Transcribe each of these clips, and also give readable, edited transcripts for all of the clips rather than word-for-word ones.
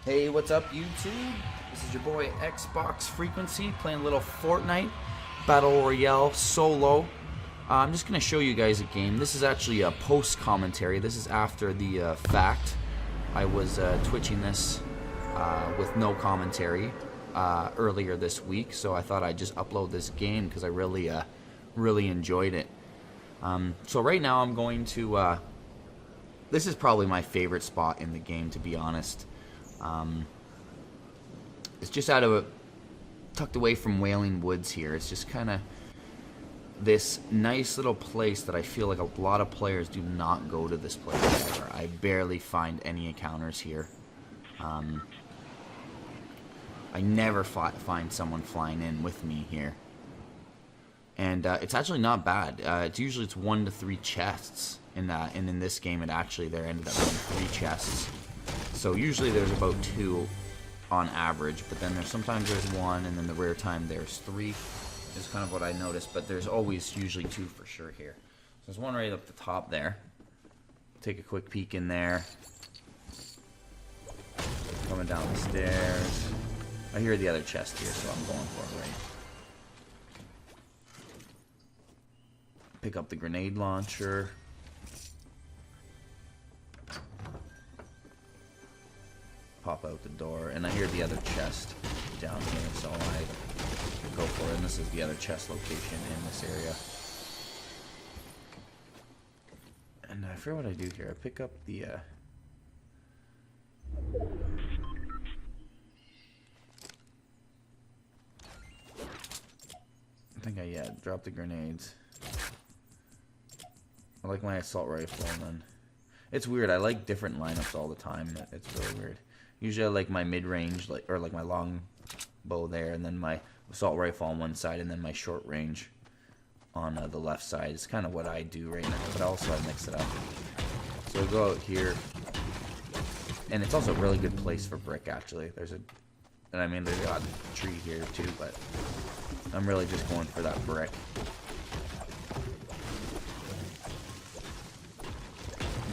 Hey, what's up, YouTube? This is your boy Xboxfreakquency playing a little Fortnite Battle Royale solo. I'm just going to show you guys a game. This is actually a post commentary. This is after the fact. I was twitching this with no commentary earlier this week, so I thought I'd just upload this game because I really enjoyed it. So right now I'm going to. This is probably my favorite spot in the game, to be honest. It's just tucked away from Wailing Woods here. It's just kind of this nice little place that I feel like a lot of players do not go to this place ever. I barely find any encounters here. I never find someone flying in with me here. And it's actually not bad. It's 1 to 3 chests. And in this game, there ended up being 3 chests. So usually there's about 2 on average, but then sometimes there's 1, and then the rare time there's 3 is kind of what I noticed, but there's always usually 2 for sure here. So there's one right up the top there. Take a quick peek in there. Coming down the stairs. I hear the other chest here, so I'm going for it, right? Pick up the grenade launcher. Pop out the door, and I hear the other chest down here, so I go for it. And this is the other chest location in this area. And I forget what I do here. I pick up the I think drop the grenades. I like my assault rifle, and then it's weird. I like different lineups all the time. It's really weird. Usually I like my mid-range, or my long bow there, and then my assault rifle on one side, and then my short range on the left side. It's kind of what I do right now, but also I mix it up. So I go out here, and it's also a really good place for brick, actually. There's a tree here too, but I'm really just going for that brick.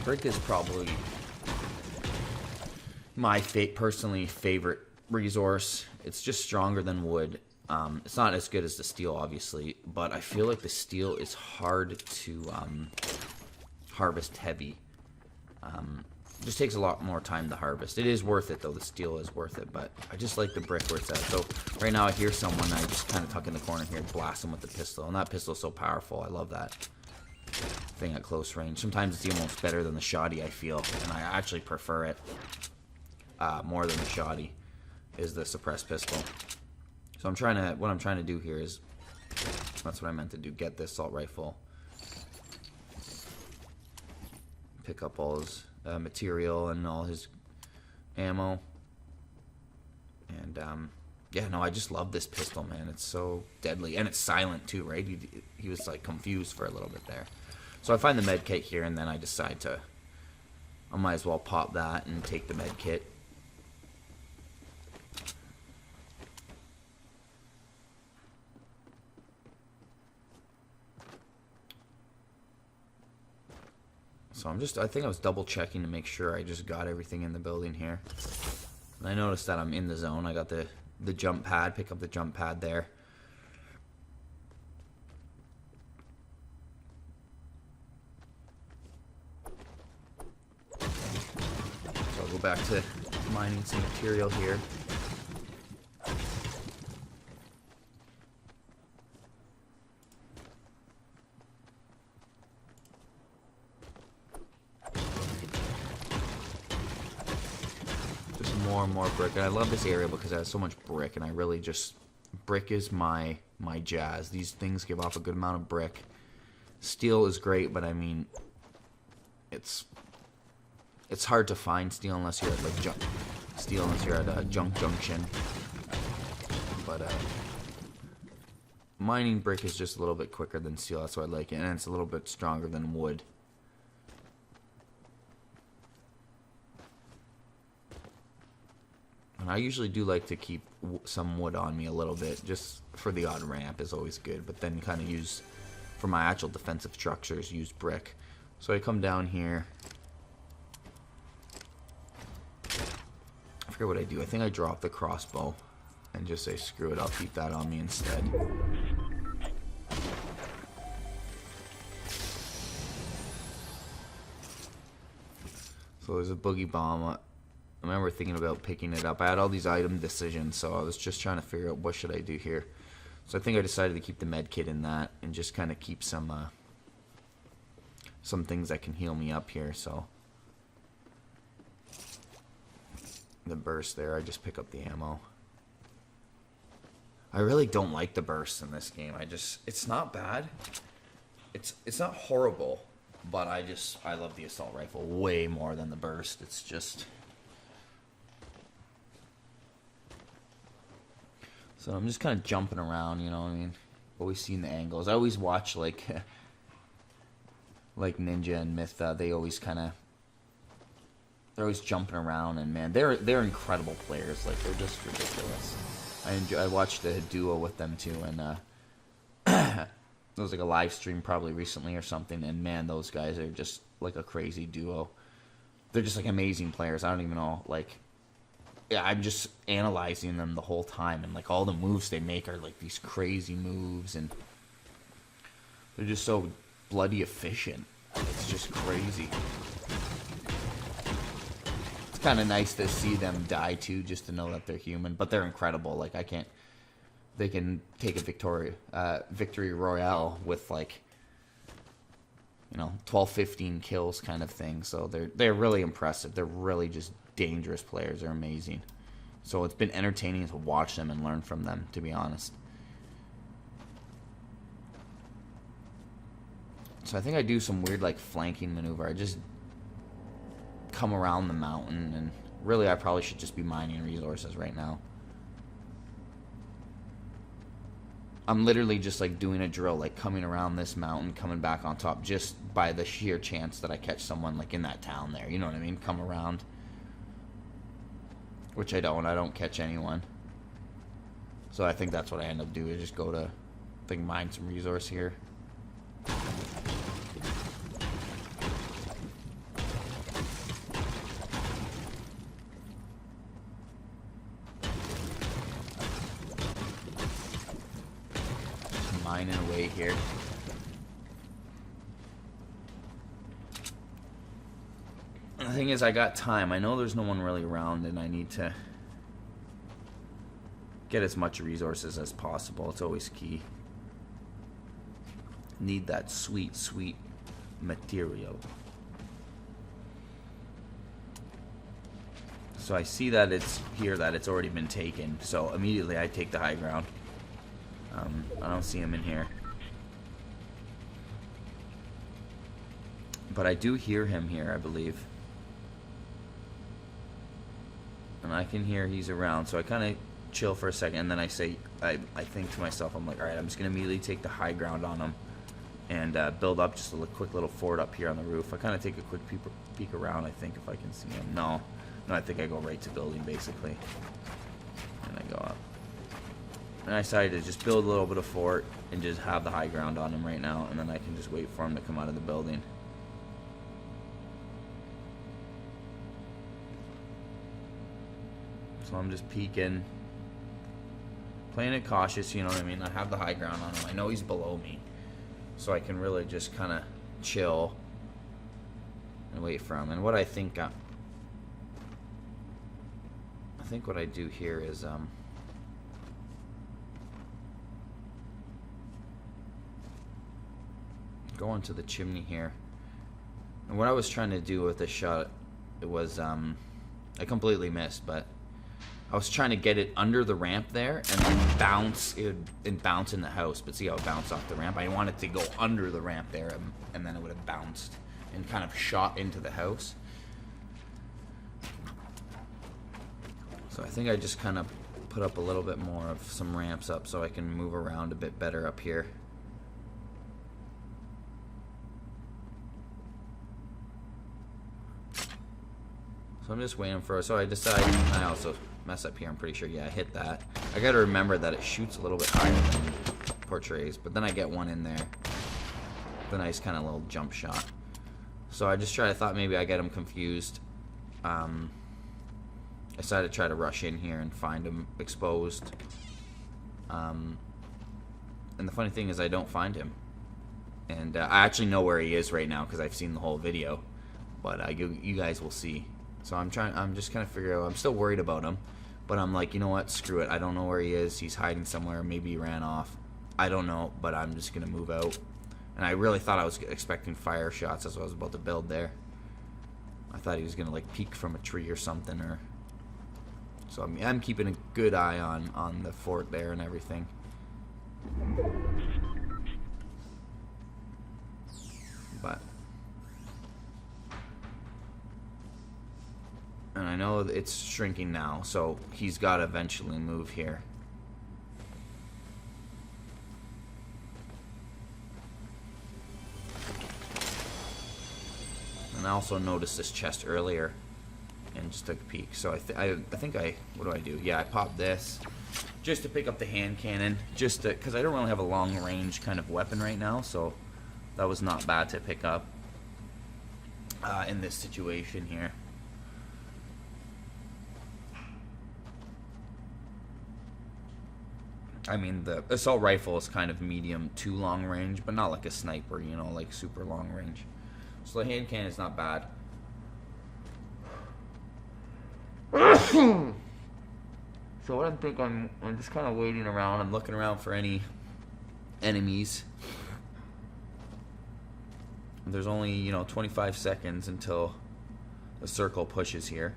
Brick is probably my personally favorite resource. It's just stronger than wood. It's not as good as the steel, obviously, but I feel like the steel is hard to harvest heavy. It just takes a lot more time to harvest. It is worth it, though. The steel is worth it, but I just like the brick where it's at. So right now I hear someone, I just kind of tuck in the corner here, blast them with the pistol, and that pistol is so powerful. I love that thing at close range. Sometimes it's almost better than the shoddy, I feel, and I actually prefer it more than the shoddy is the suppressed pistol. So what I'm trying to do here is, that's what I meant to do, get this assault rifle, pick up all his material and all his ammo, and I just love this pistol, man. It's so deadly, and it's silent too, right? He was like confused for a little bit there. So I find the med kit here, and then I decide I might as well pop that and take the med kit. So I think I was double checking to make sure I just got everything in the building here. And I noticed that I'm in the zone. I got the jump pad, pick up the jump pad there. So I'll go back to mining some material here. More and more brick, and I love this area because it has so much brick, and I really just, brick is my jazz. These things give off a good amount of brick. Steel is great, but I mean, it's hard to find steel unless you're at a junk junction. But mining brick is just a little bit quicker than steel. That's why I like it, and it's a little bit stronger than wood. And I usually do like to keep some wood on me a little bit, just for the odd ramp is always good. But then kind of use, for my actual defensive structures, use brick. So I come down here, forget what I do. I think I drop the crossbow and just say, screw it, I'll keep that on me instead. So there's a boogie bomb. I remember thinking about picking it up. I had all these item decisions, so I was just trying to figure out what should I do here. So I think I decided to keep the med kit in that and just kind of keep some things that can heal me up here. So the burst there, I just pick up the ammo. I really don't like the burst in this game. It's not bad. It's not horrible, but I love the assault rifle way more than the burst. It's just... So I'm just kind of jumping around, you know what I mean? Always seeing the angles. I always watch like Ninja and Myth. They're always jumping around, and man, they're incredible players. Like, they're just ridiculous. I watched the duo with them too, and it was like a live stream probably recently or something. And man, those guys are just like a crazy duo. They're just like amazing players. I don't even know, like, yeah, I'm just analyzing them the whole time, and like all the moves they make are like these crazy moves, and they're just so bloody efficient. It's just crazy. It's kind of nice to see them die too, just to know that they're human, but they're incredible. Like, they can take a victory royale with, like, you know, 12, 15 kills kind of thing. So they're really impressive. They're really just dangerous players. They're amazing. So it's been entertaining to watch them and learn from them, to be honest. So I think I do some weird, like, flanking maneuver. I just come around the mountain, and really I probably should just be mining resources right now. I'm literally just like doing a drill, like coming around this mountain, coming back on top, just by the sheer chance that I catch someone like in that town there. You know what I mean? Come around. Which I don't catch anyone. So I think that's what I end up doing, is just go to, I think, mine some resource here. Mining away here. The thing is, I got time. I know there's no one really around, and I need to get as much resources as possible. It's always key. Need that sweet, sweet material. So I see that it's here, that it's already been taken. So immediately I take the high ground. I don't see him in here. But I do hear him here, I believe. And I can hear he's around, so I kind of chill for a second, and then I say, I think to myself, I'm like, alright, I'm just going to immediately take the high ground on him and build up just a quick little fort up here on the roof. I kind of take a quick peek around, I think, if I can see him. No, I think I go right to building, basically. And I go up. And I decided to just build a little bit of fort and just have the high ground on him right now, and then I can just wait for him to come out of the building. So I'm just peeking, playing it cautious, you know what I mean? I have the high ground on him. I know he's below me, so I can really just kind of chill and wait for him. And what I think what I do here is go into the chimney here. And what I was trying to do with this shot, it was I completely missed, but I was trying to get it under the ramp there and then bounce it and bounce in the house. But see how it bounced off the ramp? I wanted to go under the ramp there, and then it would have bounced and kind of shot into the house. So I think I just kind of put up a little bit more of some ramps up so I can move around a bit better up here. So I'm just waiting for it. So I decided, I also mess up here, I'm pretty sure. Yeah, I hit that. I gotta remember that it shoots a little bit higher than portrays, but then I get one in there. The nice kind of little jump shot. So I just thought maybe I get him confused. I decided to try to rush in here and find him exposed. And the funny thing is I don't find him. And I actually know where he is right now because I've seen the whole video. But you guys will see. So I'm just kind of figuring out, I'm still worried about him. But I'm like, you know what, screw it. I don't know where he is. He's hiding somewhere. Maybe he ran off. I don't know, but I'm just going to move out. And I really thought I was expecting fire shots as I was about to build there. I thought he was going to like peek from a tree or something. So I'm keeping a good eye on the fort there and everything. But... and I know it's shrinking now, so he's got to eventually move here. And I also noticed this chest earlier and just took a peek. So I think what do I do? Yeah, I popped this just to pick up the hand cannon, just because I don't really have a long range kind of weapon right now, so that was not bad to pick up in this situation here. I mean, the assault rifle is kind of medium to long range, but not like a sniper, you know, like super long range. So the hand cannon is not bad. So what I'm just kind of waiting around. I'm looking around for any enemies. There's only, you know, 25 seconds until the circle pushes here.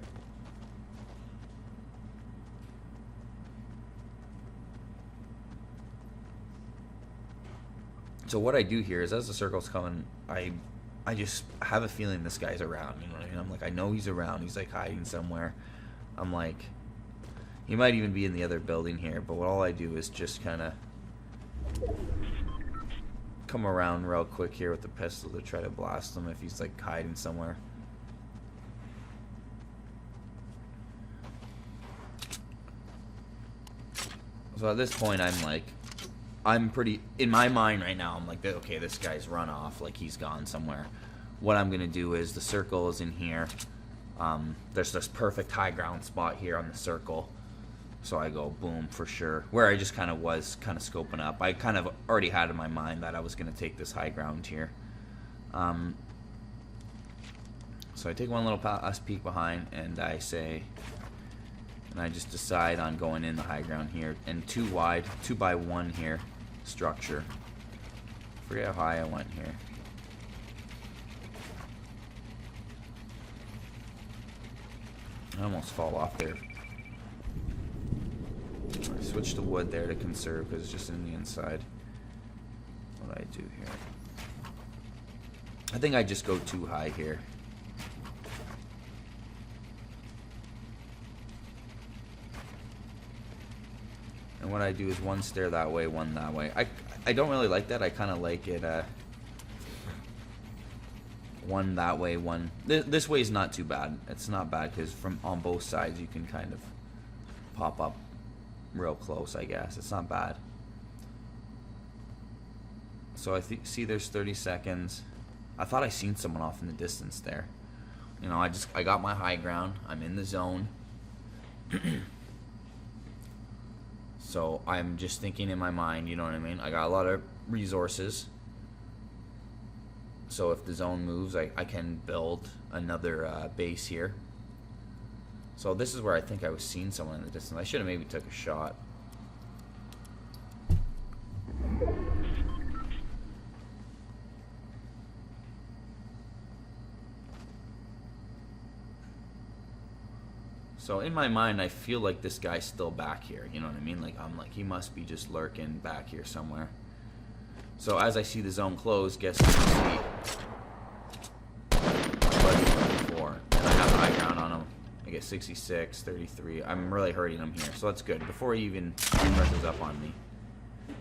So what I do here is, as the circle's coming, I just have a feeling this guy's around. You know what I mean? I'm like, I know he's around. He's like hiding somewhere. I'm like, he might even be in the other building here. But all I do is just kind of come around real quick here with the pistol to try to blast him if he's like hiding somewhere. So at this point, I'm pretty, in my mind right now, I'm like, okay, this guy's run off, like he's gone somewhere. What I'm going to do is, the circle is in here. There's this perfect high ground spot here on the circle. So I go, boom, for sure. Where I just kind of was scoping up. I kind of already had in my mind that I was going to take this high ground here. So I take one little peek behind, and I say, and I just decide on going in the high ground here. And 2 wide, 2 by 1 here. Structure. Forget how high I went here. I almost fall off there. I switch to wood there to conserve because it's just in the inside. What do I do here? I think I just go too high here. And what I do is one stair that way, one that way. I don't really like that. I kind of like it one that way, one... This way is not too bad. It's not bad because from on both sides you can kind of pop up real close, I guess. It's not bad. So I see there's 30 seconds. I thought I seen someone off in the distance there. You know, I got my high ground. I'm in the zone. So I'm just thinking in my mind, you know what I mean? I got a lot of resources. So if the zone moves, I can build another base here. So this is where I think I was seeing someone in the distance. I should have maybe took a shot. So in my mind, I feel like this guy's still back here. You know what I mean? Like, I'm like, he must be just lurking back here somewhere. So as I see the zone close, guess what I see? 34. And I have high ground on him. I get 66, 33. I'm really hurting him here, so that's good. Before he even rushes up on me.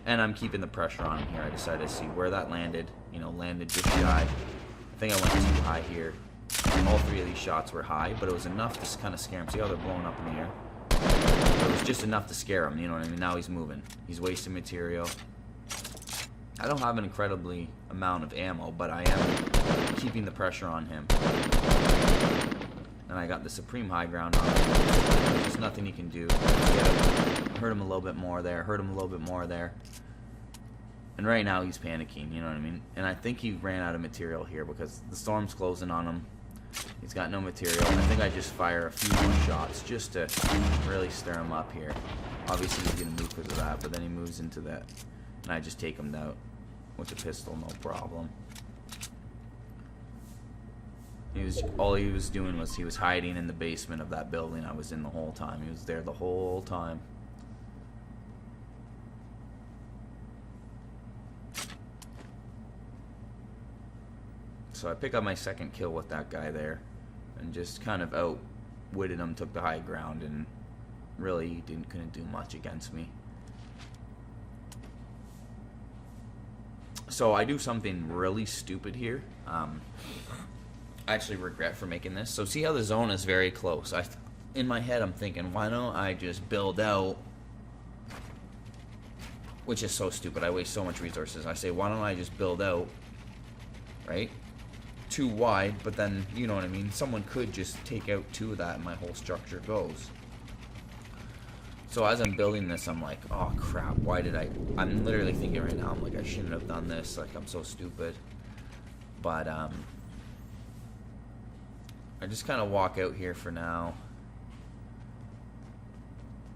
And I'm keeping the pressure on him here. I decided to see where that landed. You know, landed just shy. I think I went too high here. All 3 of these shots were high, but it was enough to kind of scare him. See how they're blowing up in the air? It was just enough to scare him, you know what I mean? Now he's moving. He's wasting material. I don't have an incredibly amount of ammo, but I am keeping the pressure on him. And And I got the supreme high ground on him. There's just nothing he can do. Hurt him a little bit more there. Hurt him a little bit more there. And right now he's panicking, you know what I mean? And I think he ran out of material here because the storm's closing on him. He's got no material. I think I just fire a few more shots just to really stir him up here. Obviously he's going to move because of that, but then he moves into that. And I just take him out with the pistol, no problem. All he was doing was he was hiding in the basement of that building I was in the whole time. He was there the whole time. So I pick up my second kill with that guy there and just kind of outwitted him, took the high ground, and really couldn't do much against me. So I do something really stupid here. I actually regret for making this. So see how the zone is very close. In my head I'm thinking, why don't I just build out, which is so stupid. I waste so much resources. I say, why don't I just build out, right? Too wide, but then, you know what I mean? Someone could just take out 2 of that and my whole structure goes. So as I'm building this, I'm like, oh crap, why did I'm literally thinking right now, I'm like, I shouldn't have done this, like, I'm so stupid. But, I just kind of walk out here for now.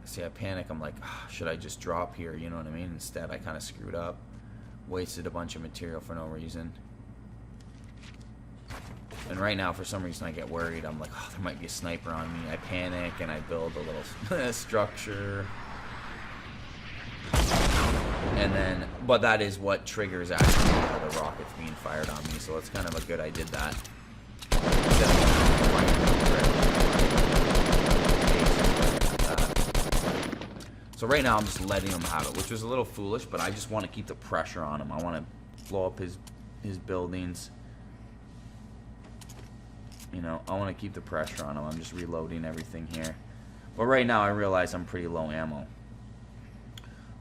See, I panic, I'm like, oh, should I just drop here, you know what I mean? Instead, I kind of screwed up. Wasted a bunch of material for no reason. And right now, for some reason, I get worried. I'm like, oh, there might be a sniper on me. I panic, and I build a little structure. And then, but that is what triggers actually the rockets being fired on me. So it's kind of a good I did that. So right now, I'm just letting him have it, which was a little foolish, but I just want to keep the pressure on him. I want to blow up his buildings. You know, I want to keep the pressure on him. I'm just reloading everything here. But right now, I realize I'm pretty low ammo.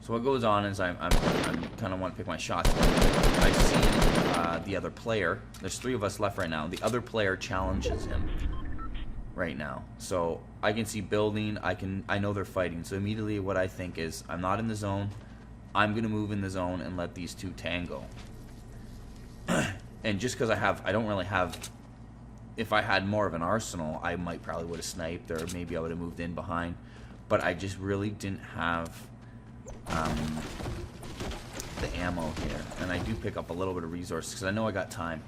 So what goes on is I'm kind of want to pick my shots. I see the other player. There's 3 of us left right now. The other player challenges him right now. So I can see building. I know they're fighting. So immediately what I think is I'm not in the zone. I'm going to move in the zone and let these 2 tango. And just because I don't really have... If I had more of an arsenal, I probably would have sniped, or maybe I would have moved in behind. But I just really didn't have the ammo here. And I do pick up a little bit of resources because I know I got time.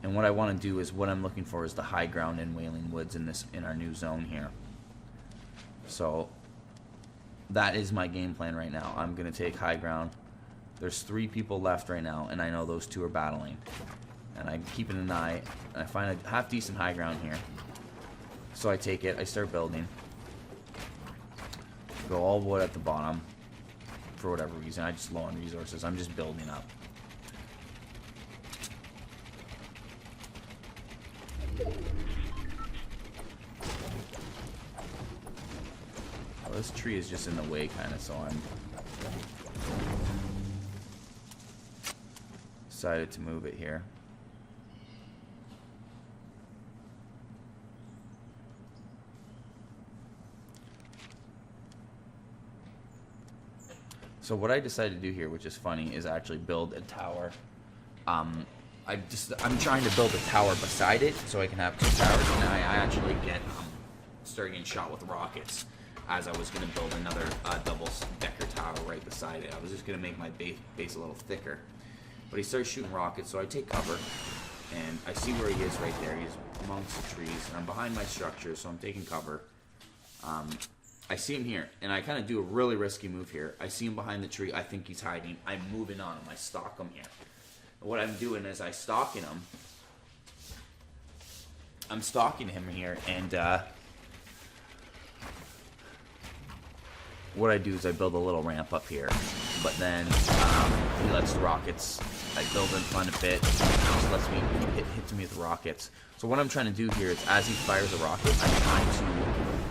And what I want to do is, what I'm looking for is the high ground in Wailing Woods in our new zone here. So that is my game plan right now. I'm going to take high ground. There's 3 people left right now, and I know those 2 are battling. And I'm keeping an eye, and I find a half-decent high ground here. So I take it, I start building. Go all the way at the bottom. For whatever reason, I just low on resources. I'm just building up. Well, this tree is just in the way, kind of, so I'm... decided to move it here. So what I decided to do here, which is funny, is actually build a tower. I'm trying to build a tower beside it so I can have 2 towers, and I actually started getting shot with rockets as I was going to build another double-decker tower right beside it. I was just going to make my base a little thicker. But he starts shooting rockets, so I take cover, and I see where he is right there. He's amongst the trees, and I'm behind my structure, so I'm taking cover. I see him here, and I kind of do a really risky move here. I see him behind the tree. I think he's hiding. I'm moving on him. I stalk him here. And what I'm doing is I'm stalking him. I'm stalking him here, and what I do is I build a little ramp up here. But then he lets the rockets. I build in front a bit. He just lets me hits me with the rockets. So what I'm trying to do here is, as he fires a rocket, I'm trying to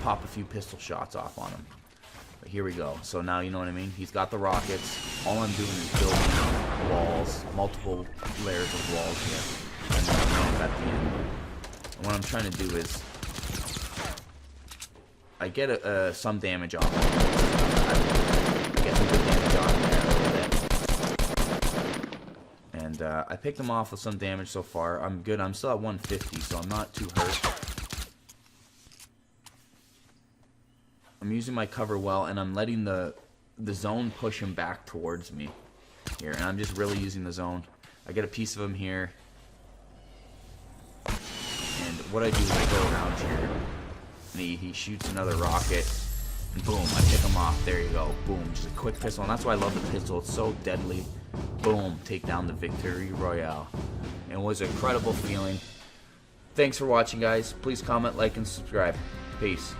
pop a few pistol shots off on him. But here we go. So now you know what I mean? He's got the rockets. All I'm doing is building walls, multiple layers of walls here. And then at the end. And what I'm trying to do is I get some damage on him. I get some good damage on him there a little bit. And I picked him off with some damage so far. I'm good. I'm still at 150, so I'm not too hurt. I'm using my cover well, and I'm letting the zone push him back towards me here. And I'm just really using the zone. I get a piece of him here. And what I do is I go around here. And he shoots another rocket. And boom, I pick him off. There you go. Boom. Just a quick pistol. And that's why I love the pistol. It's so deadly. Boom. Take down the victory royale. It was an incredible feeling. Thanks for watching, guys. Please comment, like, and subscribe. Peace.